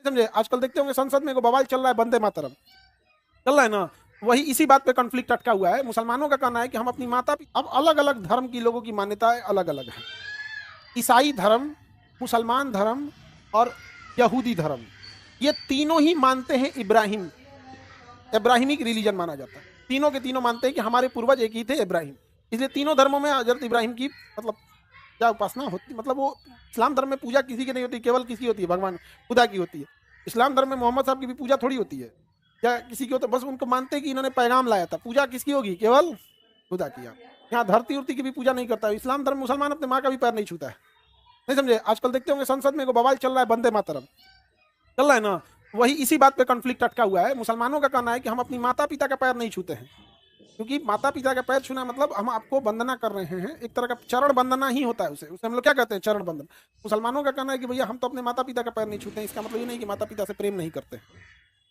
समझे। आजकल देखते होंगे संसद में बवाल चल रहा है, वंदे मातरम चल रहा है ना। वही इसी बात पे कॉन्फ्लिक्ट अटका हुआ है। मुसलमानों का कहना है कि हम अपनी माता अब अलग अलग धर्म की लोगों की मान्यताएं अलग अलग हैं। ईसाई धर्म, मुसलमान धर्म और यहूदी धर्म, ये तीनों ही मानते हैं इब्राहिमिक रिलीजन माना जाता है। तीनों के तीनों मानते हैं कि हमारे पूर्वज एक ही थे, इब्राहिम। इसलिए तीनों धर्मों में हजरत इब्राहिम की मतलब क्या उपासना होती, मतलब वो इस्लाम धर्म में पूजा किसी की नहीं होती, केवल किसी होती है, भगवान खुदा की होती है। इस्लाम धर्म में मोहम्मद साहब की भी पूजा थोड़ी होती है या किसी की होता, बस उनको मानते हैं कि इन्होंने पैगाम लाया था। पूजा किसकी होगी? केवल खुदा की। यहाँ धरती उर्ती की भी पूजा नहीं करता है इस्लाम धर्म। मुसलमान अपने माँ का भी पैर नहीं छूता है। नहीं समझे। आजकल देखते होंगे संसद में बवाल चल रहा है, वंदे मातरम चल रहा है ना। वही इसी बात पे कॉन्फ्लिक्ट अटका हुआ है। मुसलमानों का कहना है कि हम अपनी माता पिता का पैर नहीं छूते हैं, क्योंकि माता पिता का पैर छूना मतलब हम आपको वंदना कर रहे हैं, एक तरह का चरण वंदना ही होता है। उसे हम लोग क्या कहते हैं? चरण वंदन। मुसलमानों का कहना है कि भैया हम तो अपने माता पिता का पैर नहीं छूते हैं। इसका मतलब ये नहीं कि माता पिता से प्रेम नहीं करते हैं।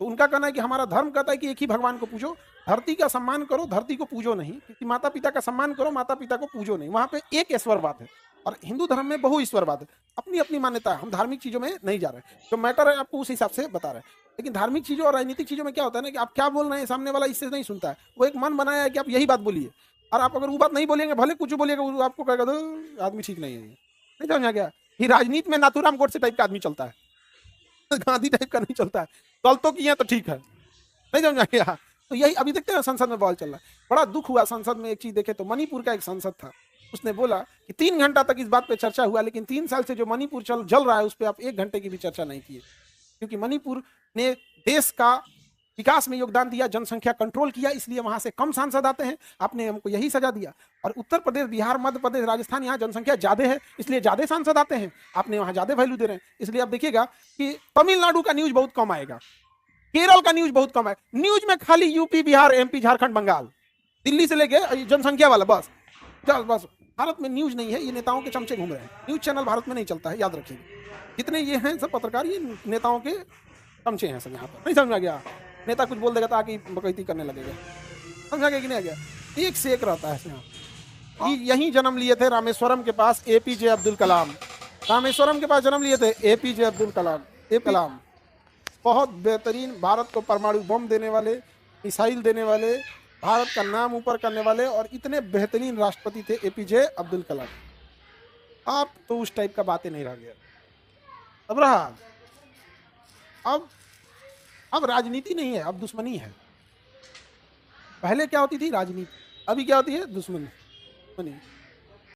तो उनका कहना है कि हमारा धर्म कहता है कि एक ही भगवान को पूजो, धरती का सम्मान करो, धरती को पूजो नहीं। क्योंकि माता पिता का सम्मान करो, माता पिता को पूजो नहीं। वहां पे एक ईश्वरवाद है। और हिंदू धर्म में बहु ईश्वरवाद है। अपनी अपनी मान्यता है। हम धार्मिक चीजों में नहीं जा रहे, जो मैटर है आपको उस हिसाब से बता रहे हैं। लेकिन धार्मिक चीजों और राजनीतिक चीजों में क्या होता है ना कि आप क्या बोल रहे हैं, सामने वाला इससे नहीं सुनता है। वो एक मन बनाया है कि आप यही बात बोलिए, और आप अगर वो बात नहीं बोलेंगे, भले कुछ बोलिएगा, वो आपको कहेगा तो आदमी ठीक नहीं है। नहीं समझा गया? ये राजनीति में नाथूराम गोडसे टाइप का आदमी चलता है, गांधी टाइप का नहीं चलता है। गलतों की है तो ठीक है। नहीं समझा गया? तो यही अभी देखते हैं संसद में बॉल चल रहा है। बड़ा दुख हुआ संसद में एक चीज देखे तो, मणिपुर का एक सांसद था, उसने बोला कि 3 घंटा तक इस बात पे चर्चा हुआ, लेकिन 3 साल से जो मणिपुर जल रहा है उस पर आप 1 घंटे की भी चर्चा नहीं किए। क्योंकि मणिपुर ने देश का विकास में योगदान दिया, जनसंख्या कंट्रोल किया, इसलिए वहां से कम सांसद आते हैं। आपने हमको यही सजा दिया। और उत्तर प्रदेश, बिहार, मध्य प्रदेश, राजस्थान, यहाँ जनसंख्या ज्यादा है, इसलिए ज्यादा सांसद आते हैं। आपने वहां ज्यादा वैल्यू दे रहे हैं। इसलिए आप देखिएगा कि तमिलनाडु का न्यूज बहुत कम आएगा, केरल का न्यूज बहुत कम है। न्यूज में खाली यूपी, बिहार, एमपी, झारखंड, बंगाल, दिल्ली से लेके जनसंख्या वाला, बस बस। भारत में न्यूज नहीं है। ये नेताओं के चमचे घूम रहे हैं। न्यूज चैनल भारत में नहीं चलता है, याद रखिएगा। जितने ये हैं सब पत्रकार, ये नेताओं के चमचे हैं सब यहाँ पर। नहीं समझ में गया? नेता कुछ बोल देगा तो आके बकैती करने लगेगा। समझा गया कि नहीं? आ गया? एक से एक रहता है यहाँ। यहीं जन्म लिए थे रामेश्वरम के पास एपीजे अब्दुल कलाम। रामेश्वरम के पास जन्म लिए थे एपीजे अब्दुल कलाम। कलाम बहुत बेहतरीन, भारत को परमाणु बम देने वाले, मिसाइल देने वाले, भारत का नाम ऊपर करने वाले, और इतने बेहतरीन राष्ट्रपति थे एपीजे अब्दुल कलाम। अब तो उस टाइप का बातें नहीं रह गया। अब रहा, अब राजनीति नहीं है, अब दुश्मनी है। पहले क्या होती थी? राजनीति। अभी क्या होती है? दुश्मनी।